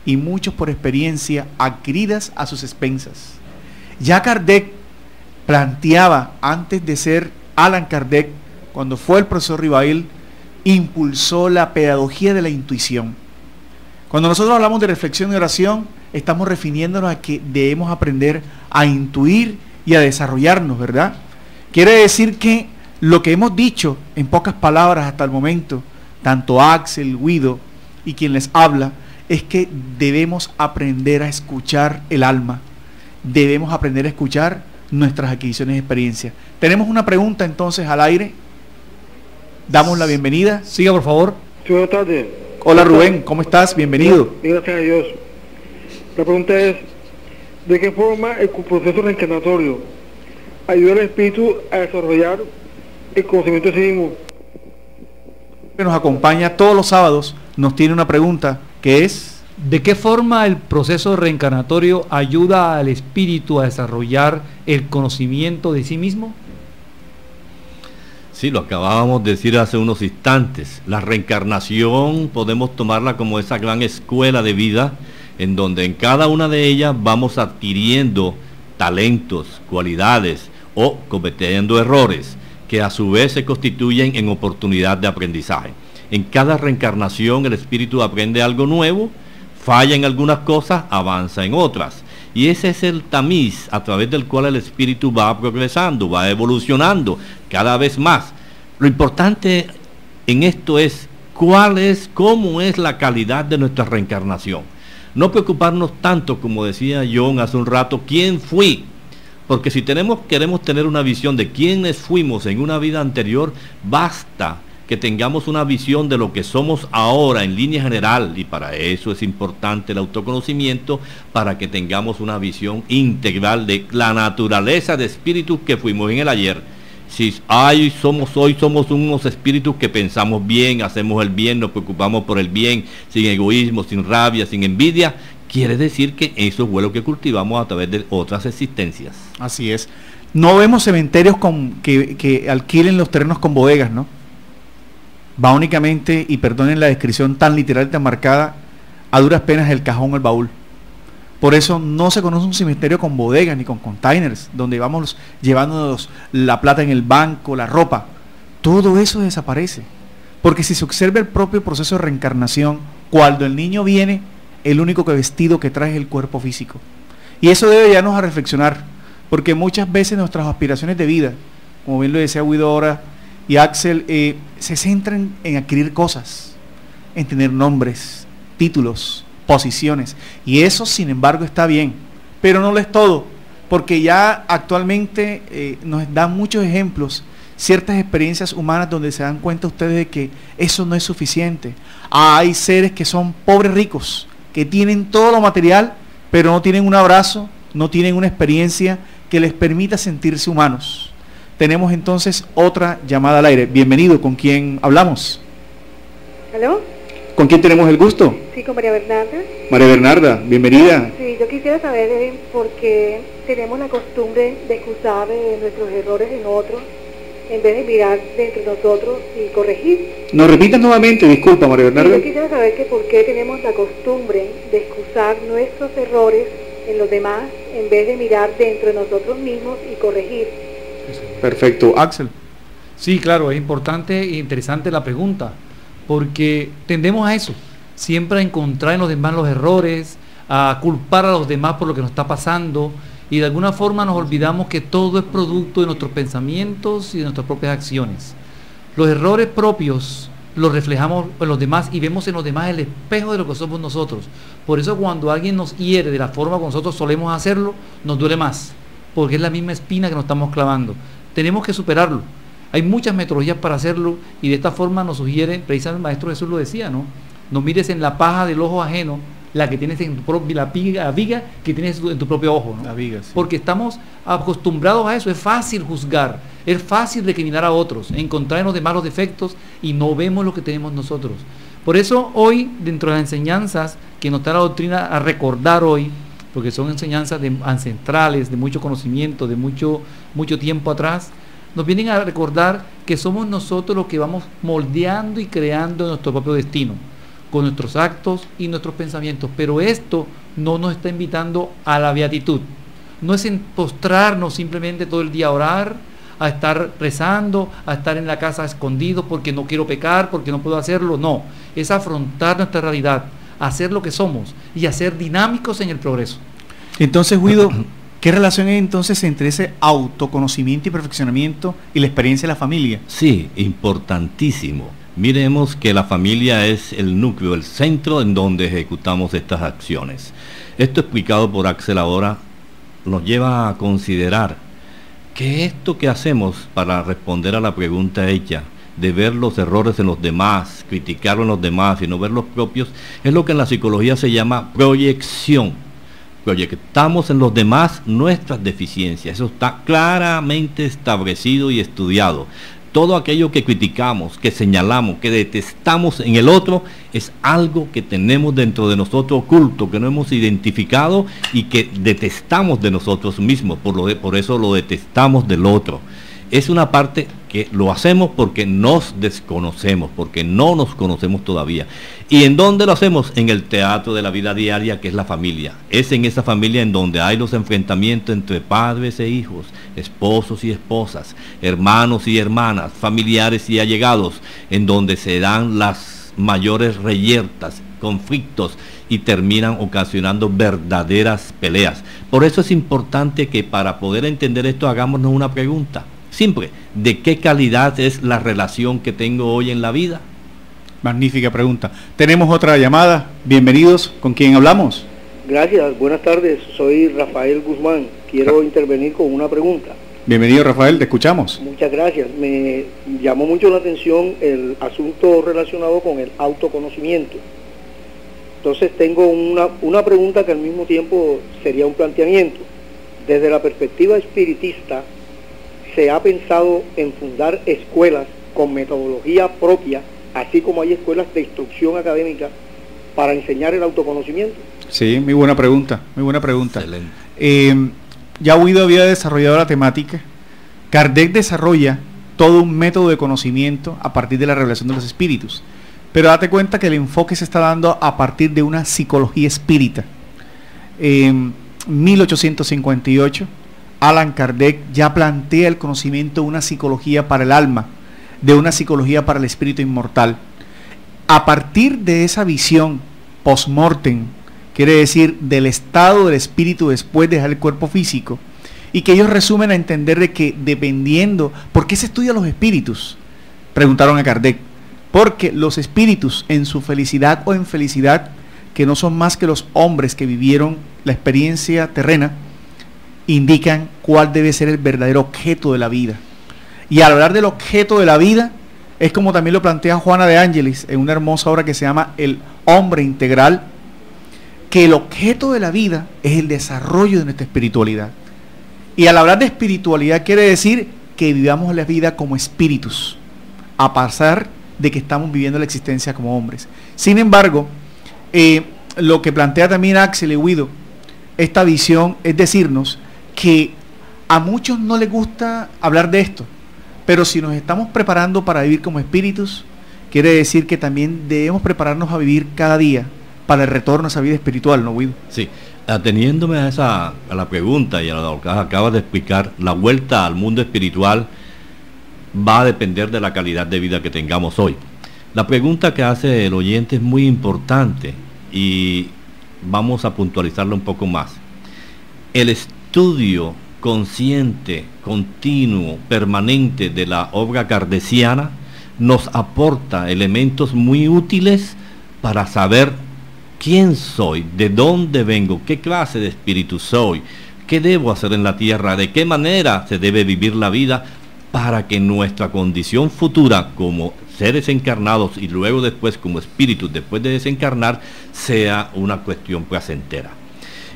y muchos por experiencia adquiridas a sus expensas. Ya Kardec planteaba, antes de ser Allan Kardec, cuando fue el profesor Rivail, impulsó la pedagogía de la intuición. Cuando nosotros hablamos de reflexión y oración, estamos refiriéndonos a que debemos aprender a intuir y a desarrollarnos, ¿verdad? Quiere decir que lo que hemos dicho en pocas palabras hasta el momento, tanto Axel, Guido y quien les habla, es que debemos aprender a escuchar el alma, debemos aprender a escuchar nuestras adquisiciones y experiencias. Tenemos una pregunta entonces al aire. Damos la bienvenida. Siga, por favor. Sí, buenas tardes. Hola Rubén, ¿cómo estás? Bienvenido. Gracias a Dios. La pregunta es: ¿de qué forma el proceso reencarnatorio ayuda al espíritu a desarrollar el conocimiento de sí mismo? Que nos acompaña todos los sábados, nos tiene una pregunta que es: ¿de qué forma el proceso reencarnatorio ayuda al espíritu a desarrollar el conocimiento de sí mismo? Sí, lo acabábamos de decir hace unos instantes. La reencarnación podemos tomarla como esa gran escuela de vida, en donde en cada una de ellas vamos adquiriendo talentos, cualidades o cometiendo errores, que a su vez se constituyen en oportunidad de aprendizaje. En cada reencarnación el espíritu aprende algo nuevo, falla en algunas cosas, avanza en otras. Y ese es el tamiz a través del cual el espíritu va progresando, va evolucionando cada vez más. Lo importante en esto es cómo es la calidad de nuestra reencarnación. No preocuparnos tanto, como decía John hace un rato, quién fui. Porque si queremos tener una visión de quiénes fuimos en una vida anterior, basta que tengamos una visión de lo que somos ahora en línea general, y para eso es importante el autoconocimiento, para que tengamos una visión integral de la naturaleza de espíritus que fuimos en el ayer. Si hoy somos unos espíritus que pensamos bien, hacemos el bien, nos preocupamos por el bien, sin egoísmo, sin rabia, sin envidia, quiere decir que eso fue lo que cultivamos a través de otras existencias. Así es. No vemos cementerios que alquilen los terrenos con bodegas, ¿no? Va únicamente, y perdonen la descripción tan literal y tan marcada, a duras penas el cajón o el baúl. Por eso no se conoce un cementerio con bodegas ni con containers, donde vamos llevándonos la plata en el banco, la ropa. Todo eso desaparece. Porque si se observa el propio proceso de reencarnación, cuando el niño viene, el único vestido que trae es el cuerpo físico. Y eso debe llevarnos a reflexionar, porque muchas veces nuestras aspiraciones de vida, como bien lo decía Guido ahora y Axel, se centran en adquirir cosas, en tener nombres, títulos, posiciones, y eso sin embargo está bien, pero no lo es todo, porque ya actualmente nos dan muchos ejemplos, ciertas experiencias humanas donde se dan cuenta ustedes de que eso no es suficiente. Hay seres que son pobres ricos, que tienen todo lo material, pero no tienen un abrazo, no tienen una experiencia que les permita sentirse humanos. Tenemos entonces otra llamada al aire. Bienvenido, ¿con quién hablamos? ¿Aló? ¿Con quién tenemos el gusto? Sí, con María Bernarda. María Bernarda, bienvenida. Sí, yo quisiera saber por qué tenemos la costumbre de excusar nuestros errores en otros, en vez de mirar dentro de nosotros y corregir. ¿Nos repitas nuevamente? Disculpa, María Bernarda. Sí, yo quisiera saber que por qué tenemos la costumbre de excusar nuestros errores en los demás, en vez de mirar dentro de nosotros mismos y corregir. Perfecto. Axel. Sí, claro, es importante e interesante la pregunta, porque tendemos a eso, siempre a encontrar en los demás los errores, a culpar a los demás por lo que nos está pasando, y de alguna forma nos olvidamos que todo es producto de nuestros pensamientos y de nuestras propias acciones. Los errores propios los reflejamos en los demás y vemos en los demás el espejo de lo que somos nosotros. Por eso cuando alguien nos hiere de la forma que nosotros solemos hacerlo, nos duele más, porque es la misma espina que nos estamos clavando. Tenemos que superarlo. Hay muchas metodologías para hacerlo, y de esta forma nos sugiere, precisamente el Maestro Jesús lo decía, ¿no? No mires en la paja del ojo ajeno la que tienes en tu la viga que tienes en tu propio ojo, ¿no? La viga, sí. Porque estamos acostumbrados a eso. Es fácil juzgar, es fácil recriminar a otros, encontrar en los demás los defectos y no vemos lo que tenemos nosotros. Por eso hoy, dentro de las enseñanzas que nos da la doctrina a recordar hoy, porque son enseñanzas ancestrales, de mucho conocimiento, de mucho tiempo atrás, nos vienen a recordar que somos nosotros los que vamos moldeando y creando nuestro propio destino, con nuestros actos y nuestros pensamientos. Pero esto no nos está invitando a la beatitud. No es en postrarnos simplemente todo el día a orar, a estar rezando, a estar en la casa escondido porque no quiero pecar, porque no puedo hacerlo. No, es afrontar nuestra realidad, hacer lo que somos y hacer dinámicos en el progreso. Entonces, Guido, ¿qué relación hay entonces entre ese autoconocimiento y perfeccionamiento y la experiencia de la familia? Sí, importantísimo. Miremos que la familia es el núcleo, el centro en donde ejecutamos estas acciones. Esto explicado por Axel ahora nos lleva a considerar que esto que hacemos para responder a la pregunta hecha, de ver los errores en los demás, criticarlo en los demás y no ver los propios, es lo que en la psicología se llama proyección. Proyectamos en los demás nuestras deficiencias. Eso está claramente establecido y estudiado. Todo aquello que criticamos, que señalamos, que detestamos en el otro, es algo que tenemos dentro de nosotros oculto, que no hemos identificado y que detestamos de nosotros mismos, por eso lo detestamos del otro. Es una parte que lo hacemos porque nos desconocemos, porque no nos conocemos todavía. ¿Y en dónde lo hacemos? En el teatro de la vida diaria, que es la familia. Es en esa familia en donde hay los enfrentamientos entre padres e hijos, esposos y esposas, hermanos y hermanas, familiares y allegados, en donde se dan las mayores reyertas, conflictos, y terminan ocasionando verdaderas peleas. Por eso es importante que para poder entender esto hagámonos una pregunta simple: ¿de qué calidad es la relación que tengo hoy en la vida? Magnífica pregunta. Tenemos otra llamada. Bienvenidos. ¿Con quién hablamos? Gracias, buenas tardes. Soy Rafael Guzmán. Quiero intervenir con una pregunta. Bienvenido, Rafael, te escuchamos. Muchas gracias. Me llamó mucho la atención el asunto relacionado con el autoconocimiento. Entonces tengo una pregunta que al mismo tiempo sería un planteamiento. Desde la perspectiva espiritista, ¿se ha pensado en fundar escuelas con metodología propia, así como hay escuelas de instrucción académica para enseñar el autoconocimiento? Sí, muy buena pregunta, muy buena pregunta. Excelente. ya Guido había desarrollado la temática, Kardec desarrolla todo un método de conocimiento a partir de la revelación de los espíritus. Pero date cuenta que el enfoque se está dando a partir de una psicología espírita. En 1858, Allan Kardec ya plantea el conocimiento de una psicología para el alma, de una psicología para el espíritu inmortal. A partir de esa visión post-mortem, quiere decir del estado del espíritu después de dejar el cuerpo físico, y que ellos resumen a entender de que dependiendo, ¿por qué se estudian los espíritus? Preguntaron a Kardec. Porque los espíritus en su felicidad o infelicidad, que no son más que los hombres que vivieron la experiencia terrena, indican cuál debe ser el verdadero objeto de la vida. Y al hablar del objeto de la vida, es como también lo plantea Juana de Ángelis en una hermosa obra que se llama El hombre integral, que el objeto de la vida es el desarrollo de nuestra espiritualidad. Y al hablar de espiritualidad quiere decir que vivamos la vida como espíritus, a pasar de que estamos viviendo la existencia como hombres. Sin embargo, lo que plantea también Axel y Guido, esta visión, es decirnos que a muchos no les gusta hablar de esto, pero si nos estamos preparando para vivir como espíritus, quiere decir que también debemos prepararnos a vivir cada día para el retorno a esa vida espiritual, ¿no, Guido? Sí, ateniéndome a la pregunta y a lo que acabas de explicar, la vuelta al mundo espiritual va a depender de la calidad de vida que tengamos hoy. La pregunta que hace el oyente es muy importante y vamos a puntualizarla un poco más. El estudio consciente, continuo, permanente de la obra kardeciana nos aporta elementos muy útiles para saber quién soy, de dónde vengo, qué clase de espíritu soy, qué debo hacer en la tierra, de qué manera se debe vivir la vida, para que nuestra condición futura como seres encarnados y luego después como espíritus después de desencarnar sea una cuestión placentera.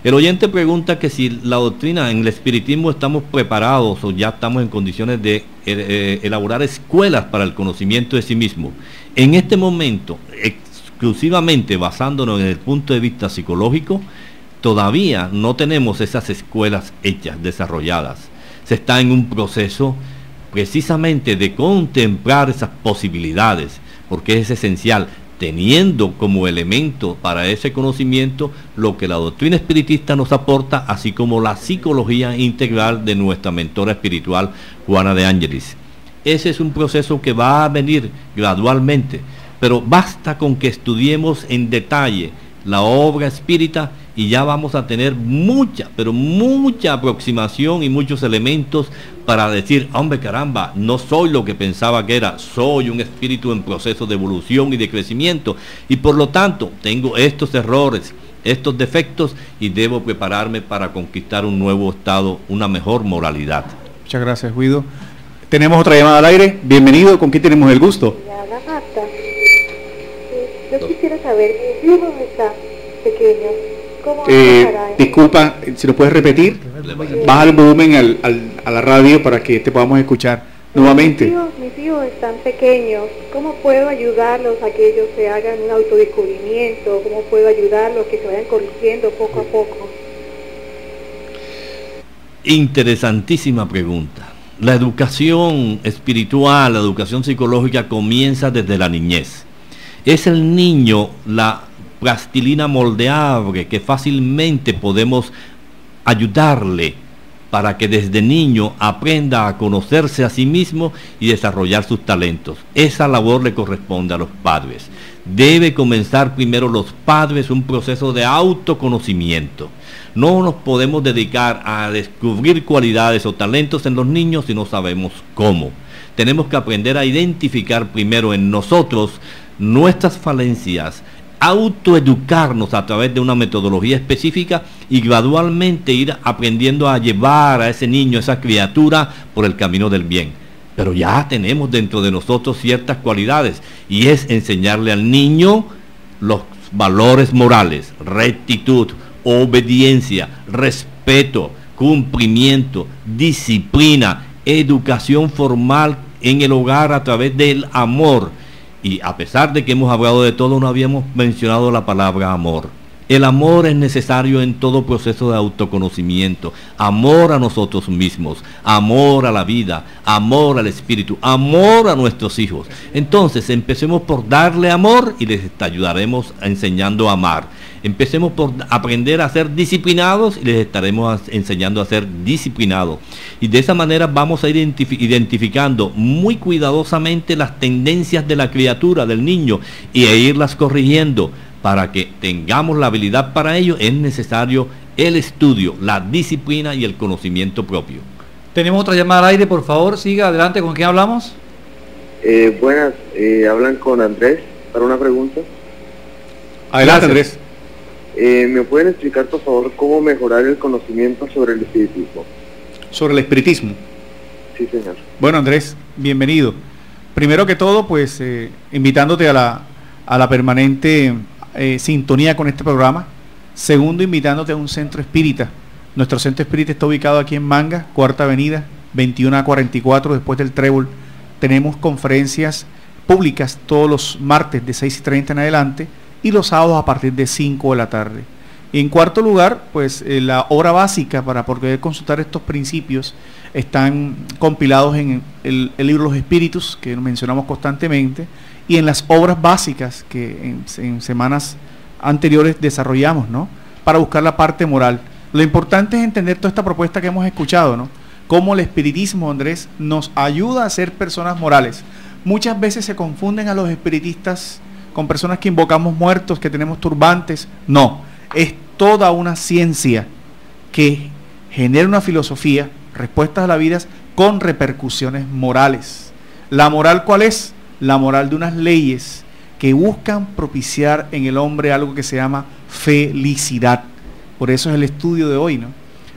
El oyente pregunta que si la doctrina en el espiritismo estamos preparados o ya estamos en condiciones de elaborar escuelas para el conocimiento de sí mismo. En este momento, exclusivamente basándonos en el punto de vista psicológico, todavía no tenemos esas escuelas hechas, desarrolladas. Se está en un proceso precisamente de contemplar esas posibilidades, porque es esencial, teniendo como elemento para ese conocimiento lo que la doctrina espiritista nos aporta, así como la psicología integral de nuestra mentora espiritual, Juana de Ángelis. Ese es un proceso que va a venir gradualmente, pero basta con que estudiemos en detalle la obra espírita y ya vamos a tener mucha, pero mucha aproximación y muchos elementos para decir, hombre, caramba, no soy lo que pensaba que era, soy un espíritu en proceso de evolución y de crecimiento, y por lo tanto tengo estos errores, estos defectos, y debo prepararme para conquistar un nuevo estado, una mejor moralidad. Muchas gracias, Guido. Tenemos otra llamada al aire. Bienvenido, ¿con quién tenemos el gusto? Habla Marta. Yo quisiera saber, mi hijo está pequeño. Disculpa, si lo puedes repetir, baja el volumen a la radio para que te podamos escuchar nuevamente. Mis hijos están pequeños, ¿cómo puedo ayudarlos a que ellos se hagan un autodescubrimiento? ¿Cómo puedo ayudarlos a que se vayan corrigiendo poco a poco? Interesantísima pregunta. La educación espiritual, la educación psicológica comienza desde la niñez. Es el niño la plastilina moldeable que fácilmente podemos ayudarle para que desde niño aprenda a conocerse a sí mismo y desarrollar sus talentos. Esa labor le corresponde a los padres. Debe comenzar primero los padres un proceso de autoconocimiento. No nos podemos dedicar a descubrir cualidades o talentos en los niños si no sabemos cómo. Tenemos que aprender a identificar primero en nosotros nuestras falencias, autoeducarnos a través de una metodología específica y gradualmente ir aprendiendo a llevar a ese niño, a esa criatura, por el camino del bien. Pero ya tenemos dentro de nosotros ciertas cualidades y es enseñarle al niño los valores morales, rectitud, obediencia, respeto, cumplimiento, disciplina, educación formal en el hogar a través del amor. Y a pesar de que hemos hablado de todo, no habíamos mencionado la palabra amor. El amor es necesario en todo proceso de autoconocimiento. Amor a nosotros mismos, amor a la vida, amor al espíritu, amor a nuestros hijos. Entonces, empecemos por darle amor y les ayudaremos enseñando a amar. Empecemos por aprender a ser disciplinados y les estaremos enseñando a ser disciplinados. Y de esa manera vamos a ir identificando muy cuidadosamente las tendencias de la criatura, del niño, y a irlas corrigiendo. Para que tengamos la habilidad para ello es necesario el estudio, la disciplina y el conocimiento propio. Tenemos otra llamada al aire, por favor, siga adelante. ¿Con quién hablamos? Buenas, hablan con Andrés para una pregunta. Adelante, Andrés. ¿Me pueden explicar, por favor, cómo mejorar el conocimiento sobre el espiritismo? Sobre el espiritismo. Sí, señor. Bueno, Andrés, bienvenido. Primero que todo, pues, invitándote a la permanente sintonía con este programa. Segundo, invitándote a un centro espírita. Nuestro centro espírita está ubicado aquí en Manga, Cuarta Avenida, 21 a 44, después del Trébol. Tenemos conferencias públicas todos los martes de 6:30 en adelante y los sábados a partir de 5 de la tarde. Y en cuarto lugar, pues la obra básica para poder consultar estos principios están compilados en el libro Los Espíritus, que mencionamos constantemente, y en las obras básicas que en semanas anteriores desarrollamos, ¿no? Para buscar la parte moral. Lo importante es entender toda esta propuesta que hemos escuchado, ¿no? Cómo el espiritismo, Andrés, nos ayuda a ser personas morales. Muchas veces se confunden a los espiritistas con personas que invocamos muertos, que tenemos turbantes. No, es toda una ciencia que genera una filosofía, respuestas a la vida con repercusiones morales. ¿La moral cuál es? La moral de unas leyes que buscan propiciar en el hombre algo que se llama felicidad. Por eso es el estudio de hoy, ¿no?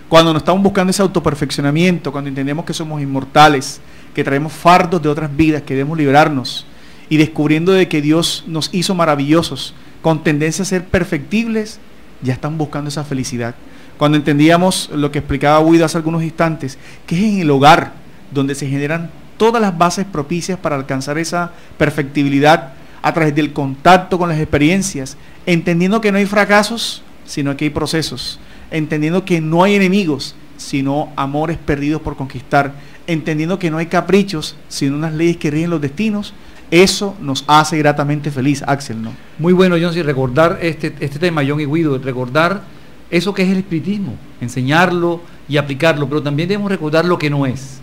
Cuando nos estamos buscando ese autoperfeccionamiento, cuando entendemos que somos inmortales, que traemos fardos de otras vidas, que debemos liberarnos, y descubriendo de que Dios nos hizo maravillosos, con tendencia a ser perfectibles, ya están buscando esa felicidad. Cuando entendíamos lo que explicaba Guido hace algunos instantes, que es en el hogar donde se generan todas las bases propicias para alcanzar esa perfectibilidad a través del contacto con las experiencias, entendiendo que no hay fracasos, sino que hay procesos, entendiendo que no hay enemigos, sino amores perdidos por conquistar, entendiendo que no hay caprichos, sino unas leyes que rigen los destinos. Eso nos hace gratamente feliz, Axel, ¿no? Muy bueno, John, si recordar este tema, John y Guido, recordar eso que es el espiritismo, enseñarlo y aplicarlo, pero también debemos recordar lo que no es.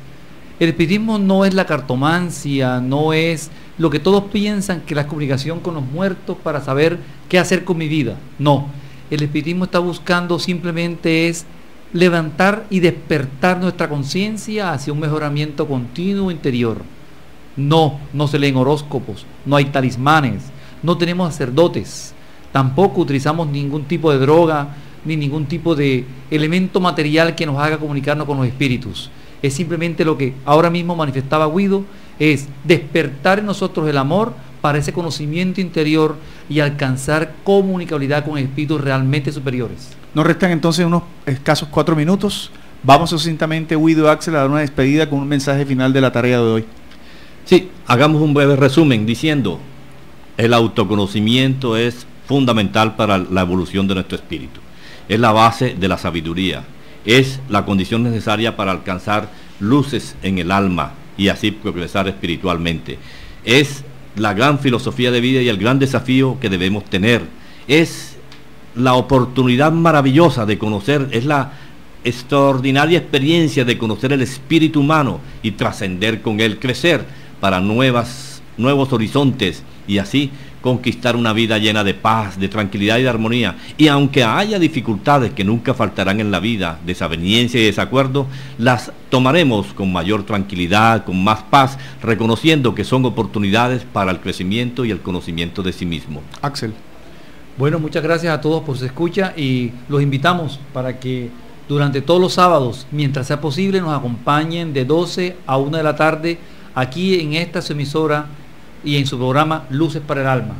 El espiritismo no es la cartomancia, no es lo que todos piensan que la comunicación con los muertos para saber qué hacer con mi vida. No, el espiritismo está buscando simplemente es levantar y despertar nuestra conciencia hacia un mejoramiento continuo interior. No se leen horóscopos, no hay talismanes, no tenemos sacerdotes, tampoco utilizamos ningún tipo de droga, ni ningún tipo de elemento material que nos haga comunicarnos con los espíritus. Es simplemente lo que ahora mismo manifestaba Guido, es despertar en nosotros el amor para ese conocimiento interior y alcanzar comunicabilidad con espíritus realmente superiores. Nos restan entonces unos escasos 4 minutos. Vamos sucintamente, Guido y Axel, a dar una despedida con un mensaje final de la tarea de hoy. Sí, hagamos un breve resumen diciendo, el autoconocimiento es fundamental para la evolución de nuestro espíritu. Es la base de la sabiduría, es la condición necesaria para alcanzar luces en el alma y así progresar espiritualmente. Es la gran filosofía de vida y el gran desafío que debemos tener. Es la oportunidad maravillosa de conocer, es la extraordinaria experiencia de conocer el espíritu humano y trascender con él, crecer para nuevos horizontes y así conquistar una vida llena de paz, de tranquilidad y de armonía. Y aunque haya dificultades que nunca faltarán en la vida, desaveniencia y desacuerdo, las tomaremos con mayor tranquilidad, con más paz, reconociendo que son oportunidades para el crecimiento y el conocimiento de sí mismo. Axel. Bueno, muchas gracias a todos por su escucha y los invitamos para que durante todos los sábados, mientras sea posible, nos acompañen de 12 a 1 de la tarde aquí en esta su emisora y en su programa Luces para el Alma.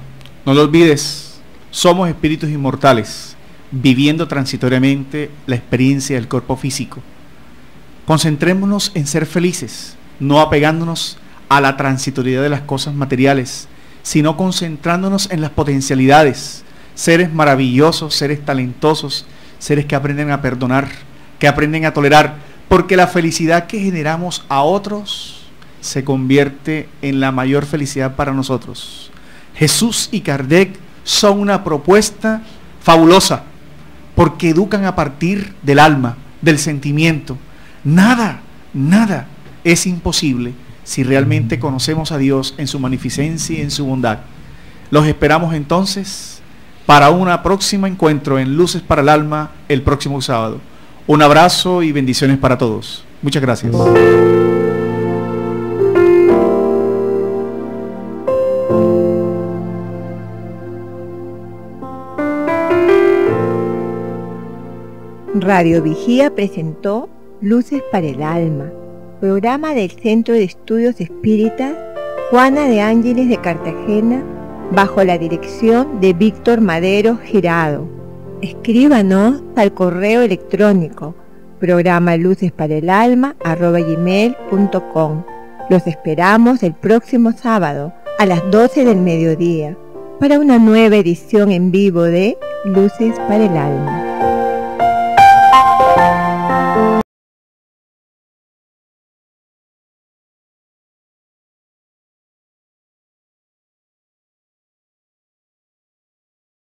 No lo olvides, somos espíritus inmortales, viviendo transitoriamente la experiencia del cuerpo físico. Concentrémonos en ser felices, no apegándonos a la transitoriedad de las cosas materiales, sino concentrándonos en las potencialidades, seres maravillosos, seres talentosos, seres que aprenden a perdonar, que aprenden a tolerar, porque la felicidad que generamos a otros se convierte en la mayor felicidad para nosotros. Jesús y Kardec son una propuesta fabulosa, porque educan a partir del alma, del sentimiento. Nada es imposible si realmente conocemos a Dios en su magnificencia y en su bondad. Los esperamos entonces para un próximo encuentro en Luces para el Alma el próximo sábado. Un abrazo y bendiciones para todos. Muchas gracias. Radio Vigía presentó Luces para el Alma, programa del Centro de Estudios Espíritas Juana de Ángeles de Cartagena, bajo la dirección de Víctor Madero Girado. Escríbanos al correo electrónico programa lucesparaelalma@gmail.com. Los esperamos el próximo sábado a las 12 del mediodía para una nueva edición en vivo de Luces para el Alma.